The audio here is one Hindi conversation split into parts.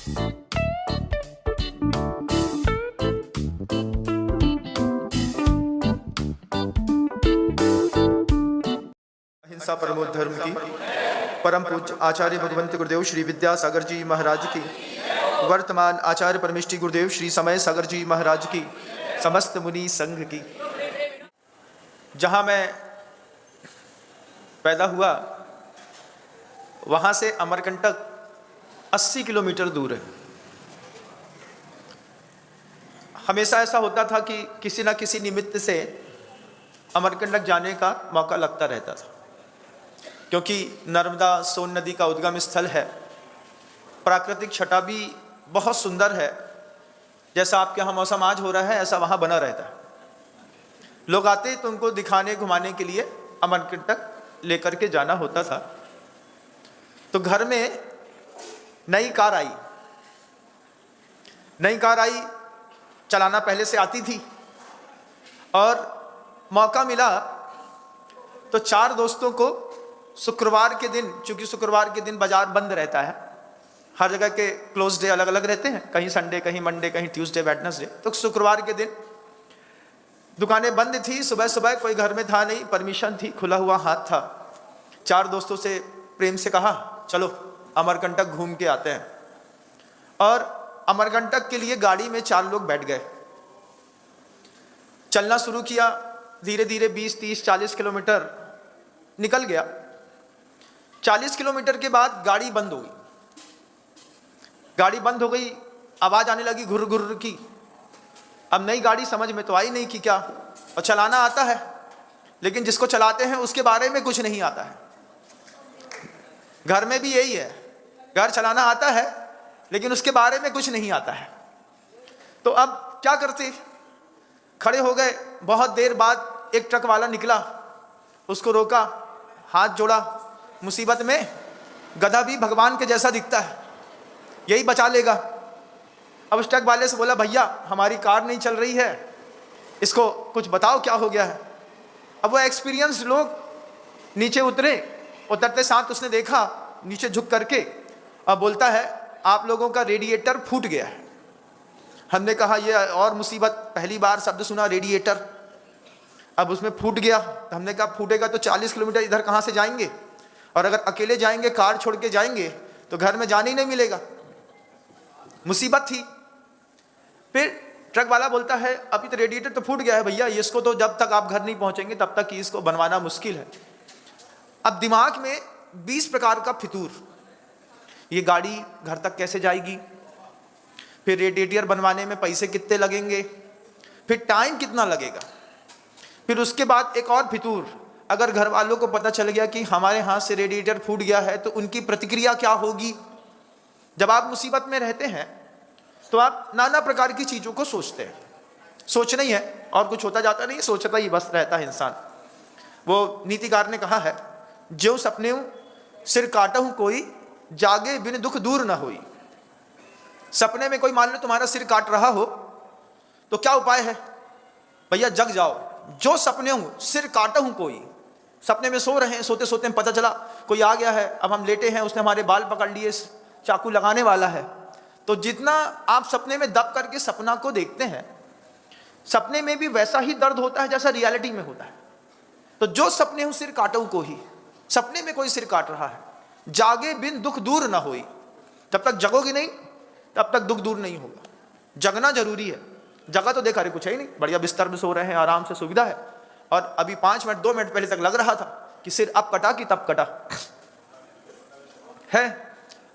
अहिंसा परमो धर्म की। परम पूज्य आचार्य भगवंत गुरुदेव श्री विद्यासागर जी महाराज की, वर्तमान आचार्य परमेष्टि गुरुदेव श्री समय सागर जी महाराज की, समस्त मुनि संघ की। जहाँ मैं पैदा हुआ वहाँ से अमरकंटक 80 किलोमीटर दूर है। हमेशा ऐसा होता था कि किसी न किसी निमित्त से अमरकंटक जाने का मौका लगता रहता था, क्योंकि नर्मदा सोन नदी का उद्गम स्थल है। प्राकृतिक छटा भी बहुत सुंदर है। जैसा आपके यहाँ मौसम आज हो रहा है ऐसा वहाँ बना रहता है। लोग आते तो उनको दिखाने घुमाने के लिए अमरकंटक लेकर के जाना होता था। तो घर में नई कार आई, चलाना पहले से आती थी, और मौका मिला तो 4 दोस्तों को शुक्रवार के दिन, चूंकि शुक्रवार के दिन बाजार बंद रहता है, हर जगह के क्लोज डे अलग अलग रहते हैं, कहीं संडे, कहीं मंडे, कहीं ट्यूसडे, वेडनेसडे, तो शुक्रवार के दिन दुकानें बंद थी। सुबह सुबह कोई घर में था नहीं, परमिशन थी, खुला हुआ हाथ था। 4 दोस्तों से प्रेम से कहा चलो अमरकंटक घूम के आते हैं, और अमरकंटक के लिए गाड़ी में 4 लोग बैठ गए। चलना शुरू किया, धीरे धीरे 20, 30, 40 किलोमीटर निकल गया। 40 किलोमीटर के बाद गाड़ी बंद हो गई। आवाज आने लगी घुर घुर की। अब नई गाड़ी समझ में तो आई नहीं कि क्या, और चलाना आता है लेकिन जिसको चलाते हैं उसके बारे में कुछ नहीं आता है। घर में भी यही है, घर चलाना आता है लेकिन उसके बारे में कुछ नहीं आता है। तो अब क्या करते, खड़े हो गए। बहुत देर बाद एक ट्रक वाला निकला, उसको रोका, हाथ जोड़ा। मुसीबत में गधा भी भगवान के जैसा दिखता है, यही बचा लेगा। अब उस ट्रक वाले से बोला, भैया हमारी कार नहीं चल रही है, इसको कुछ बताओ क्या हो गया है। अब वो एक्सपीरियंस लोग नीचे उतरते साथ उसने देखा, नीचे झुक करके, अब बोलता है आप लोगों का रेडिएटर फूट गया है। हमने कहा ये और मुसीबत, पहली बार शब्द सुना रेडिएटर। अब उसमें फूट गया तो हमने कहा फूटेगा तो 40 किलोमीटर इधर कहाँ से जाएंगे, और अगर अकेले जाएंगे, कार छोड़ के जाएंगे तो घर में जाने ही नहीं मिलेगा। मुसीबत थी। फिर ट्रक वाला बोलता है अभी तो रेडिएटर तो फूट गया है भैया, इसको तो जब तक आप घर नहीं पहुंचेंगे तब तक इसको बनवाना मुश्किल है। अब दिमाग में 20 प्रकार का फितूर, ये गाड़ी घर तक कैसे जाएगी, फिर रेडिएटर बनवाने में पैसे कितने लगेंगे, फिर टाइम कितना लगेगा। फिर उसके बाद एक और फितूर, अगर घर वालों को पता चल गया कि हमारे हाथ से रेडिएटर फूट गया है तो उनकी प्रतिक्रिया क्या होगी। जब आप मुसीबत में रहते हैं तो आप नाना प्रकार की चीज़ों को सोचते हैं। सोचना ही है और कुछ होता जाता नहीं, सोचता ही बस रहता है इंसान। वो नीतिकार ने कहा है, ज्यों सपने सिर काटहूं कोई, जागे बिन दुख दूर न होई। सपने में कोई मान लो तुम्हारा सिर काट रहा हो तो क्या उपाय है, भैया जग जाओ। जो सपने हूं सिर काटहूं कोई, सपने में सो रहे हैं, सोते सोते पता चला कोई आ गया है, अब हम लेटे हैं, उसने हमारे बाल पकड़ लिए, चाकू लगाने वाला है। तो जितना आप सपने में दब करके सपना को देखते हैं, सपने में भी वैसा ही दर्द होता है जैसा रियलिटी में होता है। तो जो सपने हूं सिर काटूं को ही, सपने में कोई सिर काट रहा है, जागे बिन दुख दूर ना होई। जब तक जगोगे नहीं तब तक दुख दूर नहीं होगा। जगना जरूरी है। जगह तो देखा, अरे कुछ है ही नहीं, बढ़िया बिस्तर में सो रहे हैं, आराम से सुविधा है, और अभी 5 मिनट 2 मिनट पहले तक लग रहा था कि सिर अब कटा कि तब कटा है।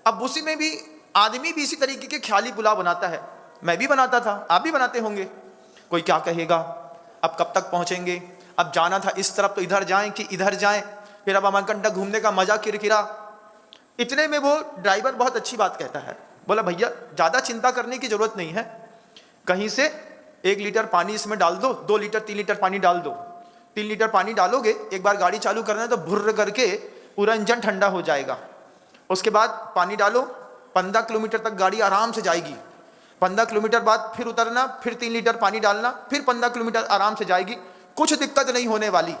अब उसी में भी आदमी भी इसी तरीके के ख्याली पुलाव बनाता है। मैं भी बनाता था, आप भी बनाते होंगे। कोई क्या कहेगा, अब कब तक पहुंचेंगे, अब जाना था इस तरफ तो इधर जाएं कि इधर जाएं, फिर अब अमरकंटक घूमने का मजा किरकिरा। इतने में वो ड्राइवर बहुत अच्छी बात कहता है, बोला भैया ज़्यादा चिंता करने की जरूरत नहीं है, कहीं से 1 लीटर पानी इसमें डाल दो, 2 लीटर 3 लीटर पानी डाल दो। 3 लीटर पानी डालोगे, एक बार गाड़ी चालू करना है तो भुर्र करके पूरा इंजन ठंडा हो जाएगा। उसके बाद पानी डालो, 15 किलोमीटर तक गाड़ी आराम से जाएगी। 15 किलोमीटर बाद फिर उतरना, फिर 3 लीटर पानी डालना, फिर 15 किलोमीटर आराम से जाएगी, कुछ दिक्कत नहीं होने वाली।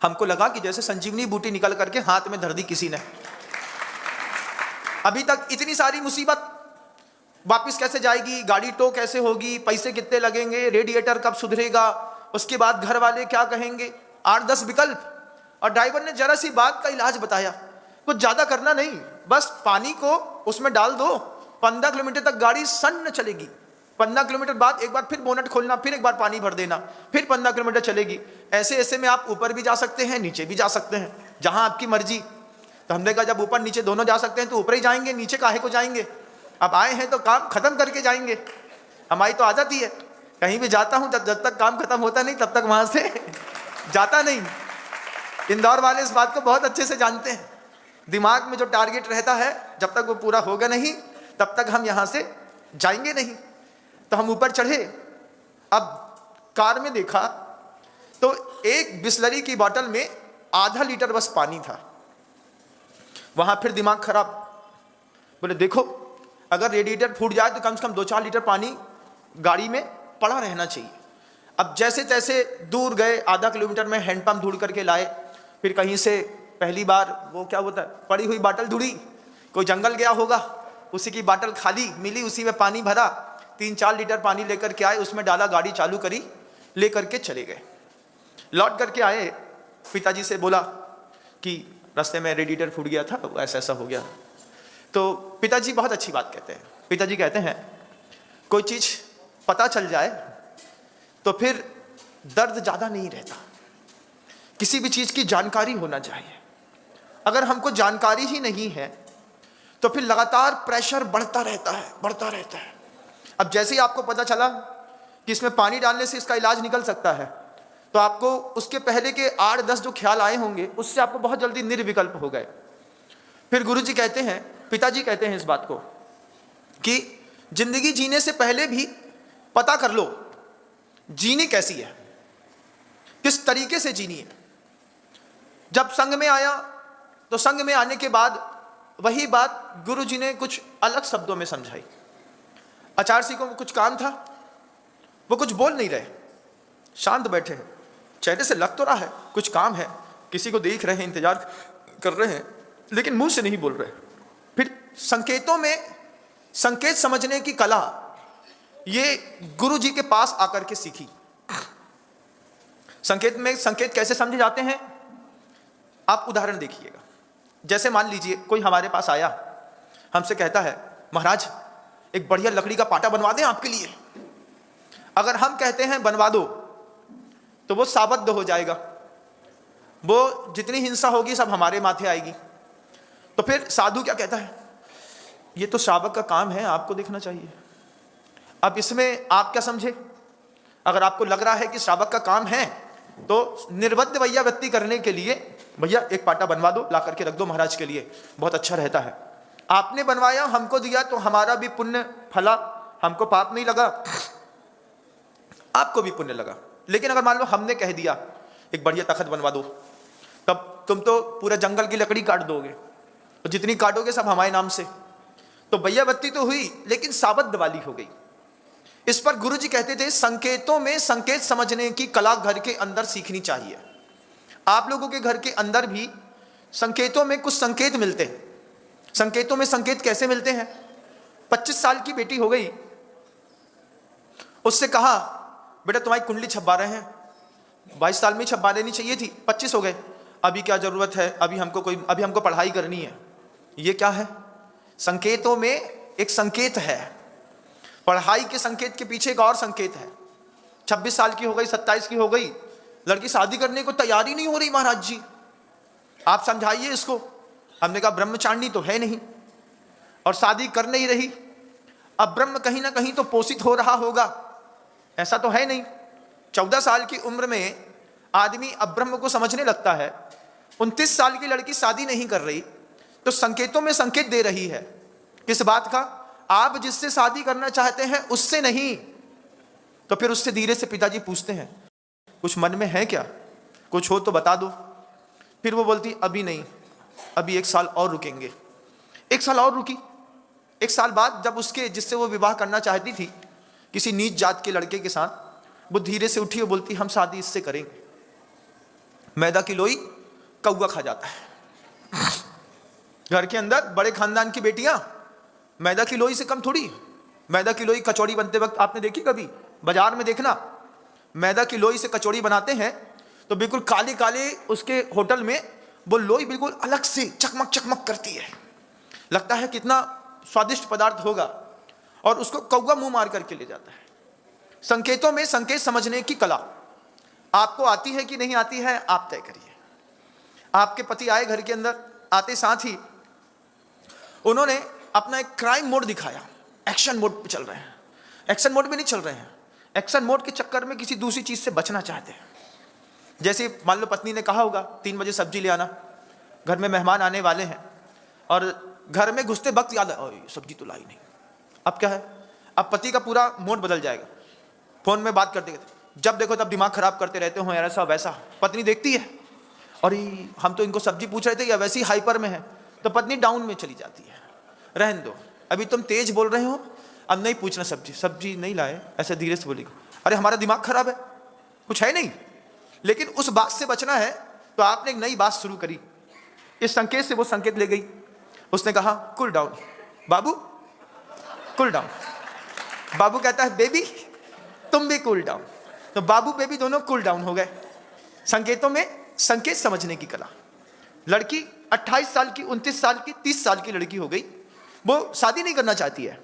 हमको लगा कि जैसे संजीवनी बूटी निकल करके हाथ में धर दी किसी ने। अभी तक इतनी सारी मुसीबत, वापस कैसे जाएगी, गाड़ी टो कैसे होगी, पैसे कितने लगेंगे, रेडिएटर कब सुधरेगा, उसके बाद घर वाले क्या कहेंगे, 8-10 विकल्प। और ड्राइवर ने जरा सी बात का इलाज बताया, कुछ ज्यादा करना नहीं, बस पानी को उसमें डाल दो, 15 किलोमीटर तक गाड़ी सन्न चलेगी। 15 किलोमीटर बाद एक बार फिर बोनट खोलना, फिर एक बार पानी भर देना, फिर 15 किलोमीटर चलेगी। ऐसे ऐसे में आप ऊपर भी जा सकते हैं, नीचे भी जा सकते हैं, जहां आपकी मर्जी। तो हमने कहा जब ऊपर नीचे दोनों जा सकते हैं तो ऊपर ही जाएंगे, नीचे काहे को जाएंगे। अब आए हैं तो काम खत्म करके जाएंगे। हमारी तो आदत ही है, कहीं भी जाता हूं जब तक काम खत्म होता नहीं तब तक वहां से जाता नहीं। इंदौर वाले इस बात को बहुत अच्छे से जानते हैं। दिमाग में जो टारगेट रहता है जब तक वो पूरा होगा नहीं तब तक हम यहां से जाएंगे नहीं। तो हम ऊपर चढ़े। अब कार में देखा तो एक बिस्लरी की बोतल में आधा लीटर बस पानी था। वहां फिर दिमाग खराब, बोले देखो अगर रेडिएटर फूट जाए तो कम से कम 2-4 लीटर पानी गाड़ी में पड़ा रहना चाहिए। अब जैसे तैसे दूर गए, आधा किलोमीटर में हैंडपंप ढूंढ करके लाए। फिर कहीं से पहली बार वो क्या होता है, पड़ी हुई बाटल ढूंढी, कोई जंगल गया होगा, उसी की बाटल खाली मिली, उसी में पानी भरा, 3-4 लीटर पानी लेकर के आए, उसमें डाला, गाड़ी चालू करी, लेकर के चले गए। लौट करके आए, पिताजी से बोला कि रास्ते में रेडिएटर फूट गया था, ऐसा ऐसा हो गया। तो पिताजी बहुत अच्छी बात कहते हैं। पिताजी कहते हैं कोई चीज़ पता चल जाए तो फिर दर्द ज़्यादा नहीं रहता, किसी भी चीज़ की जानकारी होना चाहिए। अगर हमको जानकारी ही नहीं है तो फिर लगातार प्रेशर बढ़ता रहता है, बढ़ता रहता है। अब जैसे ही आपको पता चला कि इसमें पानी डालने से इसका इलाज निकल सकता है, तो आपको उसके पहले के 8-10 जो ख्याल आए होंगे उससे आपको बहुत जल्दी निर्विकल्प हो गए। फिर गुरुजी कहते हैं, पिताजी कहते हैं इस बात को कि जिंदगी जीने से पहले भी पता कर लो जीनी कैसी है, किस तरीके से जीनी है। जब संघ में आया तो संघ में आने के बाद वही बात गुरुजी ने कुछ अलग शब्दों में समझाई। आचार्य सिंह को कुछ काम था, वो कुछ बोल नहीं रहे, शांत बैठे हैं, चेहरे से लग तो रहा है कुछ काम है, किसी को देख रहे हैं, इंतजार कर रहे हैं, लेकिन मुंह से नहीं बोल रहे। फिर संकेतों में संकेत समझने की कला ये गुरुजी के पास आकर के सीखी। संकेत में संकेत कैसे समझे जाते हैं, आप उदाहरण देखिएगा। जैसे मान लीजिए कोई हमारे पास आया, हमसे कहता है महाराज एक बढ़िया लकड़ी का पाटा बनवा दें आपके लिए। अगर हम कहते हैं बनवा दो तो वो साबद्ध हो जाएगा, वो जितनी हिंसा होगी सब हमारे माथे आएगी। तो फिर साधु क्या कहता है, ये तो श्रावक का काम है, आपको देखना चाहिए। अब इसमें आप क्या समझे, अगर आपको लग रहा है कि श्रावक का काम है तो निर्बद्ध व्यक्ति करने के लिए भैया एक पाटा बनवा दो, ला करके रख दो महाराज के लिए, बहुत अच्छा रहता है। आपने बनवाया, हमको दिया तो हमारा भी पुण्य फला, हमको पाप नहीं लगा, आपको भी पुण्य लगा। लेकिन अगर मान लो हमने कह दिया एक बढ़िया तख्त बनवा दो, तब तुम तो पूरे जंगल की लकड़ी काट दोगे, तो जितनी काटोगे सब हमारे नाम से। तो भैयावत्ती तो हुई लेकिन साबद्ध वाली हो गई। इस पर गुरुजी कहते थे संकेतों में संकेत समझने की कला घर के अंदर सीखनी चाहिए। आप लोगों के घर के अंदर भी संकेतों में कुछ संकेत मिलते हैं। संकेतों में संकेत कैसे मिलते हैं, 25 साल की बेटी हो गई, उससे कहा बेटा तुम्हारी कुंडली छपवा रहे हैं, 22 साल में छपवा लेनी चाहिए थी, 25 हो गए, अभी क्या जरूरत है, अभी हमको पढ़ाई करनी है। ये क्या है, संकेतों में एक संकेत है, पढ़ाई के संकेत के पीछे एक और संकेत है। 26 साल की हो गई, 27 की हो गई, लड़की शादी करने को तैयारी नहीं हो रही, महाराज जी आप समझाइए इसको। हमने कहा ब्रह्मचारिणी तो है नहीं और शादी कर नहीं रही, अब ब्रह्म कहीं ना कहीं तो पोषित हो रहा होगा, ऐसा तो है नहीं। 14 साल की उम्र में आदमी अब ब्रह्म को समझने लगता है, 29 साल की लड़की शादी नहीं कर रही, तो संकेतों में संकेत दे रही है किस बात का, आप जिससे शादी करना चाहते हैं उससे नहीं। तो फिर उससे धीरे से पिताजी पूछते हैं कुछ मन में है क्या, कुछ हो तो बता दो। फिर वो बोलती अभी नहीं, अभी 1 साल और रुकेंगे। 1 साल और रुकी। 1 साल बाद जब उसके जिससे वो विवाह करना चाहती थी किसी नीच जात के लड़के के साथ, वो धीरे से उठी और बोलती हम शादी इससे करेंगे। मैदा की लोई कौवा खा जाता है। घर के अंदर बड़े खानदान की बेटियां मैदा की लोई से कम थोड़ी। मैदा की लोई कचौड़ी बनते वक्त आपने देखी कभी? बाजार में देखना, मैदा की लोई से कचौड़ी बनाते हैं तो बिल्कुल काले काले उसके होटल में वो लोई बिल्कुल अलग से चकमक चकमक करती है, लगता है कितना स्वादिष्ट पदार्थ होगा, और उसको कौवा मुंह मार करके ले जाता है। संकेतों में संकेत समझने की कला आपको आती है कि नहीं आती है, आप तय करिए। आपके पति आए घर के अंदर, आते साथ ही उन्होंने अपना एक क्राइम मोड दिखाया, एक्शन मोड पे चल रहे हैं। एक्शन मोड में नहीं चल रहे हैं, एक्शन मोड के चक्कर में किसी दूसरी चीज से बचना चाहते हैं। जैसे मान लो पत्नी ने कहा होगा 3 बजे सब्जी ले आना, घर में मेहमान आने वाले हैं, और घर में घुसते वक्त याद है सब्जी तो लाई नहीं। अब क्या है, अब पति का पूरा मोड बदल जाएगा। फोन में बात करते करते जब देखो तब दिमाग खराब करते रहते हो, ऐसा वैसा। पत्नी देखती है और हम तो इनको सब्जी पूछ रहे थे या वैसे ही हाइपर में है, तो पत्नी डाउन में चली जाती है। रहने दो, अभी तुम तेज बोल रहे हो, अब नहीं पूछना सब्जी नहीं लाए, ऐसे धीरे से बोलेगी। अरे हमारा दिमाग खराब है, कुछ है नहीं। लेकिन उस बात से बचना है तो आपने एक नई बात शुरू करी। इस संकेत से वो संकेत ले गई। उसने कहा कूल डाउन बाबू, कूल डाउन। बाबू कहता है बेबी तुम भी कूल डाउन, तो बाबू बेबी दोनों कूल डाउन हो गए। संकेतों में संकेत समझने की कला। लड़की 28 साल की, 29 साल की, 30 साल की लड़की हो गई, वो शादी नहीं करना चाहती है।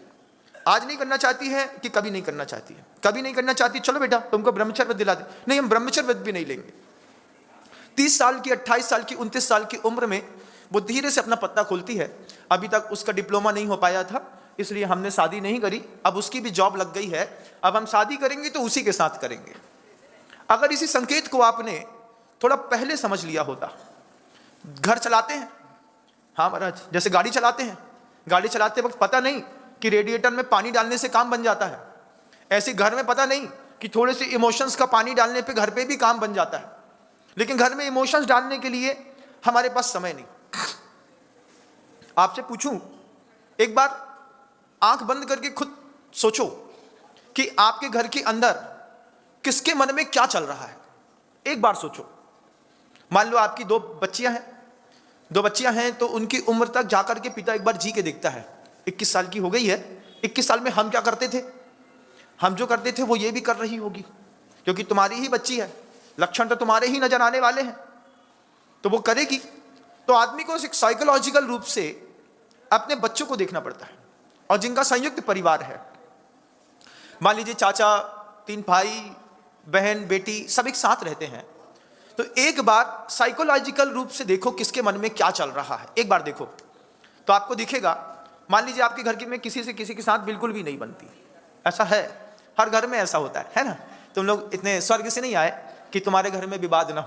आज नहीं करना चाहती है कि कभी नहीं करना चाहती है? कभी नहीं करना चाहती, चलो बेटा तुमको ब्रह्मचर्य दिला दे। नहीं, हम ब्रह्मचर्य भी नहीं लेंगे। 30 साल की, 28 साल की, 29 साल की उम्र में वो धीरे से अपना पत्ता खोलती है। अभी तक उसका डिप्लोमा नहीं हो पाया था, इसलिए हमने शादी नहीं करी। अब उसकी भी जॉब लग गई है, अब हम शादी करेंगे तो उसी के साथ करेंगे। अगर इसी संकेत को आपने थोड़ा पहले समझ लिया होता। घर चलाते हैं, हाँ महाराज, जैसे गाड़ी चलाते हैं, गाड़ी चलाते वक्त पता नहीं कि रेडिएटर में पानी डालने से काम बन जाता है। ऐसे घर में पता नहीं कि थोड़े से इमोशंस का पानी डालने पे घर पे भी काम बन जाता है। लेकिन घर में इमोशंस डालने के लिए हमारे पास समय नहीं। आपसे पूछूं, एक बार आंख बंद करके खुद सोचो कि आपके घर के अंदर किसके मन में क्या चल रहा है। एक बार सोचो। मान लो आपकी 2 बच्चियां हैं तो उनकी उम्र तक जाकर के पिता एक बार जी के देखता है। 21 साल की हो गई है, 21 साल में हम क्या करते थे? हम जो करते थे वो ये भी कर रही होगी, क्योंकि तुम्हारी ही बच्ची है, लक्षण तो तुम्हारे ही नजर आने वाले हैं, तो वो करेगी। तो आदमी को एक साइकोलॉजिकल रूप से अपने बच्चों को देखना पड़ता है। और जिनका संयुक्त परिवार है, मान लीजिए चाचा, 3 भाई बहन बेटी सब एक साथ रहते हैं, तो एक बार साइकोलॉजिकल रूप से देखो किसके मन में क्या चल रहा है। एक बार देखो तो आपको दिखेगा। मान लीजिए आपके घर में किसी से किसी के साथ बिल्कुल भी नहीं बनती, ऐसा है, हर घर में ऐसा होता है ना? तुम लोग इतने स्वर्ग से नहीं आए कि तुम्हारे घर में विवाद ना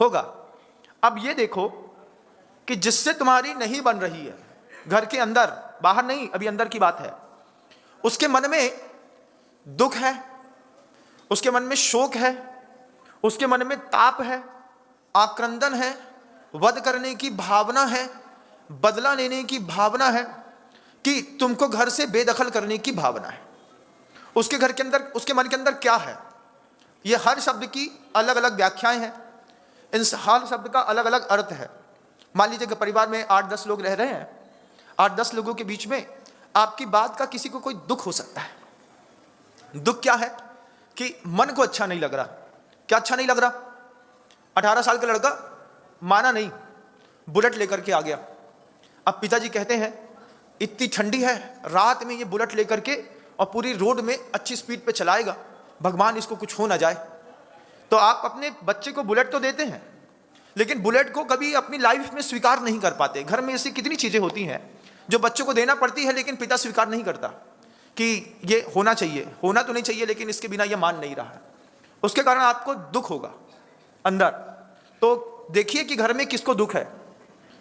होगा। अब ये देखो कि जिससे तुम्हारी नहीं बन रही है घर के अंदर, बाहर नहीं, अभी अंदर की बात है, उसके मन में दुख है, उसके मन में शोक है, उसके मन में ताप है, आक्रंदन है, वध करने की भावना है, बदला लेने की भावना है, कि तुमको घर से बेदखल करने की भावना है। उसके घर के अंदर, उसके मन के अंदर क्या है? ये हर शब्द की अलग अलग व्याख्याएं हैं, इन हर शब्द का अलग अलग अर्थ है। मान लीजिए कि परिवार में 8-10 लोग रह रहे हैं, 8-10 लोगों के बीच में आपकी बात का किसी को कोई दुख हो सकता है। दुख क्या है? कि मन को अच्छा नहीं लग रहा। क्या अच्छा नहीं लग रहा? 18 साल का लड़का माना नहीं, बुलेट लेकर के आ गया। अब पिताजी कहते हैं इतनी ठंडी है, रात में ये बुलेट लेकर के और पूरी रोड में अच्छी स्पीड पे चलाएगा, भगवान इसको कुछ हो ना जाए। तो आप अपने बच्चे को बुलेट तो देते हैं, लेकिन बुलेट को कभी अपनी लाइफ में स्वीकार नहीं कर पाते। घर में ऐसी कितनी चीजें होती हैं जो बच्चों को देना पड़ती है, लेकिन पिता स्वीकार नहीं करता कि ये होना चाहिए, होना तो नहीं चाहिए, लेकिन इसके बिना ये मान नहीं रहा है। उसके कारण आपको दुख होगा अंदर। तो देखिए कि घर में किसको दुख है।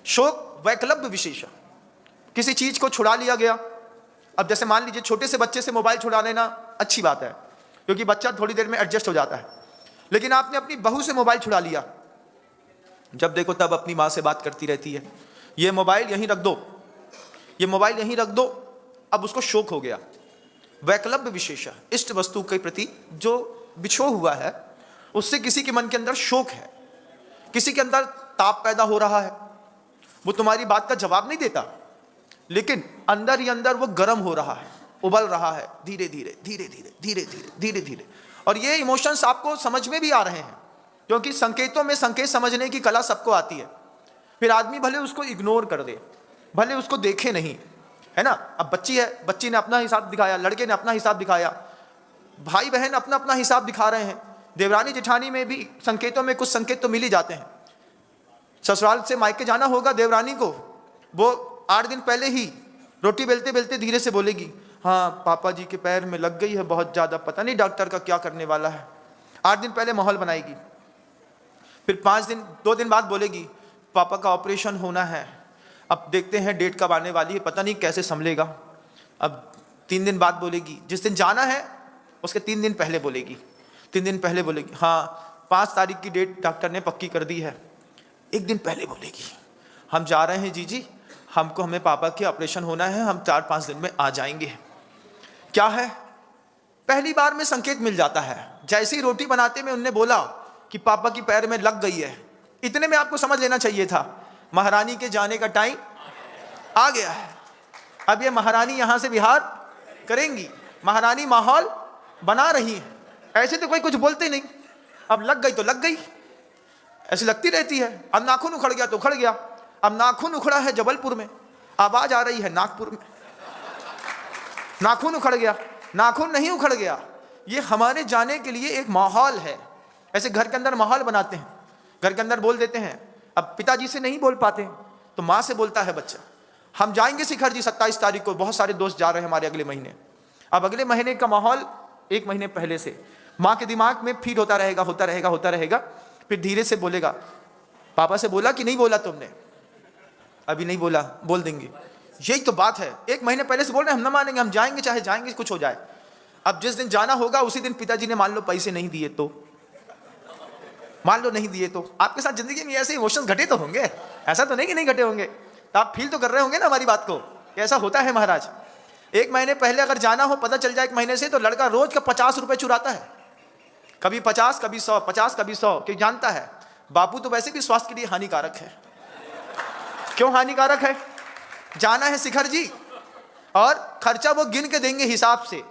शोक वैकल्प्य विशेष, किसी चीज को छुड़ा लिया गया। अब जैसे मान लीजिए छोटे से बच्चे से मोबाइल छुड़ा लेना अच्छी बात है, क्योंकि बच्चा थोड़ी देर में एडजस्ट हो जाता है। लेकिन आपने अपनी बहू से मोबाइल छुड़ा लिया, जब देखो तब अपनी माँ से बात करती रहती है, ये मोबाइल यहीं रख दो, ये मोबाइल यहीं रख दो। अब उसको शोक हो गया। वैकल्प्य विशेष, इष्ट वस्तु के प्रति जो बिछो हुआ है, उससे किसी के मन के अंदर शोक है, किसी के अंदर ताप पैदा हो रहा है। वो तुम्हारी बात का जवाब नहीं देता, लेकिन अंदर ही अंदर वो गर्म हो रहा है, उबल रहा है, धीरे धीरे धीरे धीरे धीरे धीरे धीरे धीरे। और ये इमोशंस आपको समझ में भी आ रहे हैं, क्योंकि संकेतों में संकेत समझने की कला सबको आती है। फिर आदमी भले उसको इग्नोर कर दे, भले उसको देखे नहीं, है ना। अब बच्ची है, बच्ची ने अपना हिसाब दिखाया, लड़के ने अपना हिसाब दिखाया, भाई बहन अपना अपना हिसाब दिखा रहे हैं। देवरानी जेठानी में भी संकेतों में कुछ संकेत तो मिल ही जाते हैं। ससुराल से मायके जाना होगा देवरानी को, वो 8 दिन पहले ही रोटी बेलते बेलते धीरे से बोलेगी, हाँ पापा जी के पैर में लग गई है बहुत ज़्यादा, पता नहीं डॉक्टर का क्या करने वाला है। 8 दिन पहले माहौल बनाएगी। फिर 2 दिन बाद बोलेगी, पापा का ऑपरेशन होना है, अब देखते हैं डेट कब आने वाली है, पता नहीं कैसे संभलेगा। अब 3 दिन बाद बोलेगी, जिस दिन जाना है उसके 3 दिन पहले बोलेगी, 3 दिन पहले बोलेगी, हाँ 5 तारीख की डेट डॉक्टर ने पक्की कर दी है। 1 दिन पहले बोलेगी, हम जा रहे हैं जीजी, हमें पापा के ऑपरेशन होना है, हम 4-5 दिन में आ जाएंगे। क्या है, पहली बार में संकेत मिल जाता है। जैसे ही रोटी बनाते में उनने बोला कि पापा की पैर में लग गई है, इतने में आपको समझ लेना चाहिए था महारानी के जाने का टाइम आ गया है। अब ये महारानी यहां से विहार करेंगी, महारानी माहौल बना रही है। ऐसे तो कोई कुछ बोलते नहीं, अब लग गई तो लग गई, ऐसे लगती रहती है। अब नाखून उखड़ गया तो उखड़ गया। अब नाखून उखड़ा है जबलपुर में, आवाज आ रही है नागपुर में, नाखून उखड़ गया। नाखून नहीं उखड़ गया, ये हमारे जाने के लिए एक माहौल है। ऐसे घर के अंदर माहौल बनाते हैं, घर के अंदर बोल देते हैं। अब पिताजी से नहीं बोल पाते तो माँ से बोलता है बच्चा, हम जाएंगे शिखर जी 27 तारीख को, बहुत सारे दोस्त जा रहे हैं हमारे अगले महीने। अब अगले महीने का माहौल 1 महीने पहले से माँ के दिमाग में फीड होता रहेगा, होता रहेगा, होता रहेगा। फिर धीरे से बोलेगा, पापा से बोला कि नहीं बोला तुमने? अभी नहीं बोला, बोल देंगे। यही तो बात है, 1 महीने पहले से बोल रहे हैं, हम ना मानेंगे, हम जाएंगे, चाहे जाएंगे कुछ हो जाए। अब जिस दिन जाना होगा उसी दिन पिताजी ने मान लो पैसे नहीं दिए तो, मान लो नहीं दिए तो आपके साथ जिंदगी में ऐसे इमोशंस घटे तो होंगे, ऐसा तो नहीं कि नहीं घटे होंगे। तो आप फील तो कर रहे होंगे ना हमारी बात को, ऐसा होता है महाराज। 1 महीने पहले अगर जाना हो, पता चल जाए 1 महीने से, तो लड़का रोज का 50 रुपए चुराता है, कभी 50 कभी 100, 50 कभी 100, क्योंकि जानता है बापू तो वैसे भी स्वास्थ्य के लिए हानिकारक है। क्यों हानिकारक है? जाना है शिखर जी और खर्चा वो गिन के देंगे हिसाब से।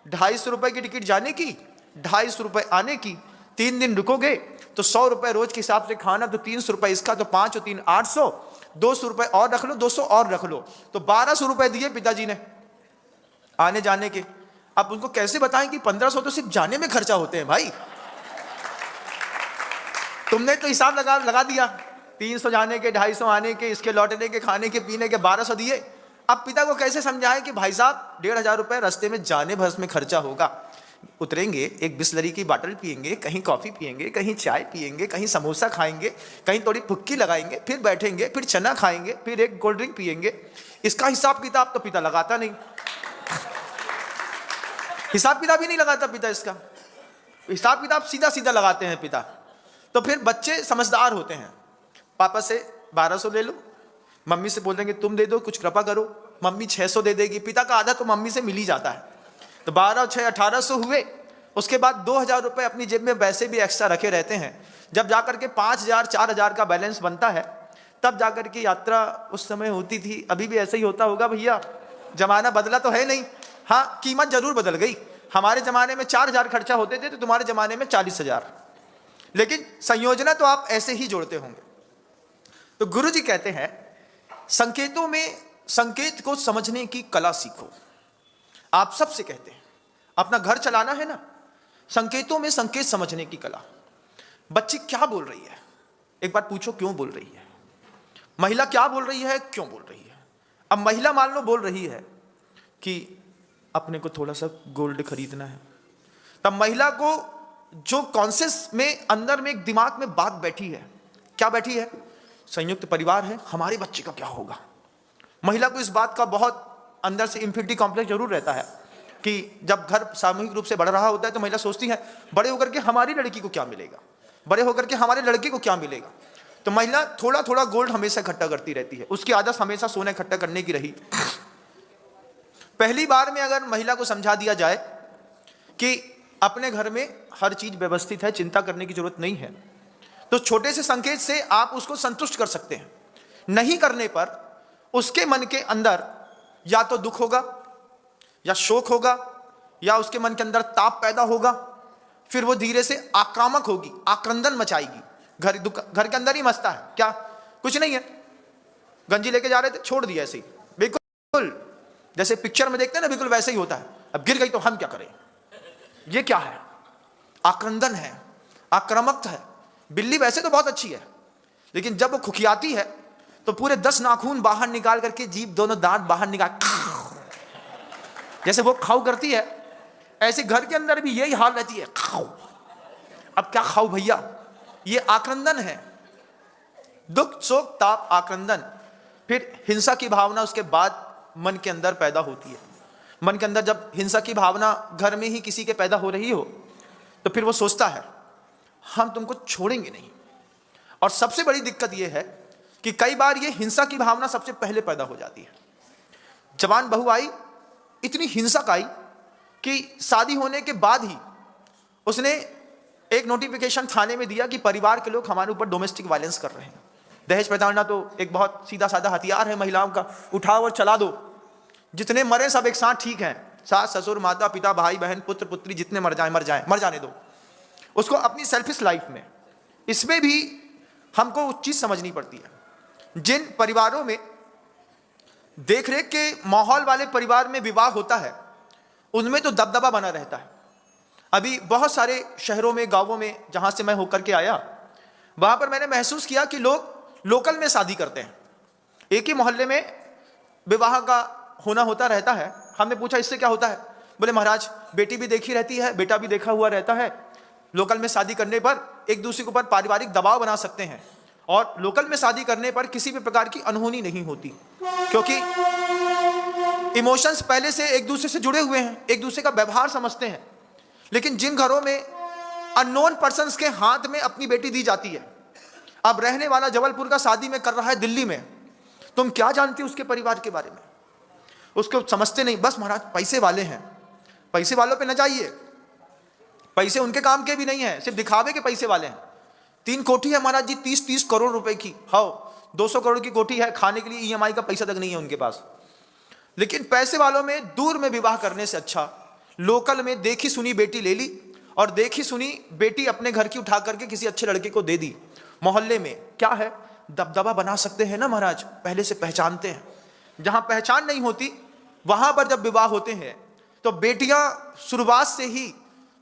250 रुपए की टिकट जाने की, 250 रुपए आने की, 3 दिन रुकोगे तो 100 रुपए रोज के हिसाब से खाना, तो 300 रुपए इसका, तो 5 और 3 800, 200 रुपए और रख लो, 200 और रख लो, तो 1200 रुपए दिए पिताजी ने आने जाने के। अब उनको कैसे बताएं कि 1500 तो सिर्फ जाने में खर्चा होते हैं भाई। तुमने तो हिसाब लगा दिया, 300 जाने के, 250 आने के, इसके लौटने के, खाने के, पीने के 1200 दिए। अब पिता को कैसे समझाएं कि भाई साहब 1500 रुपए रास्ते में जाने भर में खर्चा होगा। उतरेंगे, एक बिस्लरी की बाटल पिएंगे, कहीं कॉफी पिएंगे, कहीं चाय पिएंगे, कहीं समोसा खाएंगे, कहीं थोड़ी फुक्की लगाएंगे, फिर बैठेंगे, फिर चना खाएंगे, फिर एक कोल्ड ड्रिंक पिएंगे। इसका हिसाब किताब तो पिता लगाता नहीं, हिसाब किताब ही नहीं लगाता पिता। इसका हिसाब किताब सीधा सीधा लगाते हैं पिता। तो फिर बच्चे समझदार होते हैं, पापा से 1200 ले लो, मम्मी से बोल देंगे तुम दे दो, कुछ कृपा करो, मम्मी 600 दे देगी। पिता का आधा तो मम्मी से मिल ही जाता है, तो 12 और 6 1800 हुए। उसके बाद 2000 रुपए अपनी जेब में वैसे भी एक्स्ट्रा रखे रहते हैं। जब जाकर के 5000 4000 का बैलेंस बनता है, तब जाकर के यात्रा उस समय होती थी। अभी भी ऐसा ही होता होगा भैया, जमाना बदला तो है नहीं। हाँ, कीमत जरूर बदल गई। हमारे जमाने में 4000 खर्चा होते थे, तो तुम्हारे जमाने में 40000, लेकिन संयोजना तो आप ऐसे ही जोड़ते होंगे। तो गुरु जी कहते हैं संकेतों में संकेत को समझने की कला सीखो। आप सबसे कहते हैं, अपना घर चलाना है ना, संकेतों में संकेत समझने की कला। बच्ची क्या बोल रही है, एक बार पूछो क्यों बोल रही है। महिला क्या बोल रही है, क्यों बोल रही है। अब महिला मान लो बोल रही है कि अपने को थोड़ा सा गोल्ड खरीदना है, तब महिला को जो कॉन्शियस में अंदर में एक दिमाग में बात बैठी है, क्या बैठी है, संयुक्त परिवार है, हमारे बच्चे का क्या होगा। महिला को इस बात का बहुत अंदर से इंफिनिटी कॉम्प्लेक्स जरूर रहता है कि जब घर सामूहिक रूप से बढ़ रहा होता है तो महिला सोचती है बड़े होकर के हमारी लड़की को क्या मिलेगा, बड़े होकर के हमारे लड़के को क्या मिलेगा। तो महिला थोड़ा थोड़ा गोल्ड हमेशा इकट्ठा करती रहती है, उसकी आदत हमेशा सोना इकट्ठा करने की रही। पहली बार में अगर महिला को समझा दिया जाए कि अपने घर में हर चीज व्यवस्थित है, चिंता करने की जरूरत नहीं है, तो छोटे से संकेत से आप उसको संतुष्ट कर सकते हैं। नहीं करने पर उसके मन के अंदर या तो दुख होगा, या शोक होगा, या उसके मन के अंदर ताप पैदा होगा। फिर वो धीरे से आक्रामक होगी, आक्रंदन मचाएगी। घर के अंदर ही मचता है, क्या कुछ नहीं है, गंजी लेके जा रहे थे, छोड़ दिया ऐसे ही, बिल्कुल जैसे पिक्चर में देखते हैं ना, बिल्कुल वैसे ही होता है। अब गिर गई तो हम क्या करें? ये क्या है? आक्रंदन है, आक्रामक है। बिल्ली वैसे तो बहुत अच्छी है, लेकिन जब वो खुखियाती है तो पूरे 10 नाखून बाहर निकाल करके, जीभ दोनों दांत बाहर निकाल, जैसे वो खाऊ करती है, ऐसे घर के अंदर भी यही हाल रहती है, खाऊ। अब क्या खाऊ भैया? ये आक्रंदन है, दुख, शोक, ताप, आक्रंदन। फिर हिंसा की भावना उसके बाद मन के अंदर पैदा होती है। मन के अंदर जब हिंसा की भावना घर में ही किसी के पैदा हो रही हो, तो फिर वो सोचता है हम तुमको छोड़ेंगे नहीं। और सबसे बड़ी दिक्कत यह है कि कई बार ये हिंसा की भावना सबसे पहले पैदा हो जाती है। जवान बहू आई, इतनी हिंसक आई कि शादी होने के बाद ही उसने एक नोटिफिकेशन थाने में दिया कि परिवार के लोग हमारे ऊपर डोमेस्टिक वायलेंस कर रहे हैं। दहेज प्रताड़ना तो एक बहुत सीधा साधा हथियार है महिलाओं का, उठाओ और चला दो। जितने मरे सब एक साथ ठीक हैं, सास ससुर माता पिता भाई बहन पुत्र पुत्री जितने मर जाए मर जाने दो उसको अपनी सेल्फिश लाइफ में। इसमें भी हमको उस चीज समझनी पड़ती है। जिन परिवारों में देख रेख के माहौल वाले परिवार में विवाह होता है, उनमें तो दबदबा बना रहता है। अभी बहुत सारे शहरों में, गांवों में जहां से मैं होकर के आया, वहां पर मैंने महसूस किया कि लोग लोकल में शादी करते हैं। एक ही मोहल्ले में विवाह का होना होता रहता है। हमने पूछा इससे क्या होता है? बोले महाराज बेटी भी देखी रहती है, बेटा भी देखा हुआ रहता है। लोकल में शादी करने पर एक दूसरे के ऊपर पारिवारिक दबाव बना सकते हैं, और लोकल में शादी करने पर किसी भी प्रकार की अनहोनी नहीं होती, क्योंकि इमोशंस पहले से एक दूसरे से जुड़े हुए हैं, एक दूसरे का व्यवहार समझते हैं। लेकिन जिन घरों में अननोन पर्सन्स के हाथ में अपनी बेटी दी जाती है, अब रहने वाला जबलपुर का शादी में कर रहा है दिल्ली में, तुम क्या जानते हो उसके परिवार के बारे में? उसको समझते नहीं। बस महाराज पैसे वाले हैं, पैसे वालों पे न जाइए, पैसे उनके काम के भी नहीं है, सिर्फ दिखावे के पैसे वाले हैं। 3 कोठी है महाराज जी, 30-30 करोड़ रुपए की, हाँ 200 करोड़ की कोठी है, खाने के लिए ईएमआई का पैसा तक नहीं है उनके पास। लेकिन पैसे वालों में दूर में विवाह करने से अच्छा लोकल में देखी सुनी बेटी ले ली, और देखी सुनी बेटी अपने घर की उठा करके किसी अच्छे लड़के को दे दी। मोहल्ले में क्या है, दबदबा बना सकते हैं ना महाराज, पहले से पहचानते हैं। जहां पहचान नहीं होती वहां पर जब विवाह होते हैं तो बेटियां शुरुआत से ही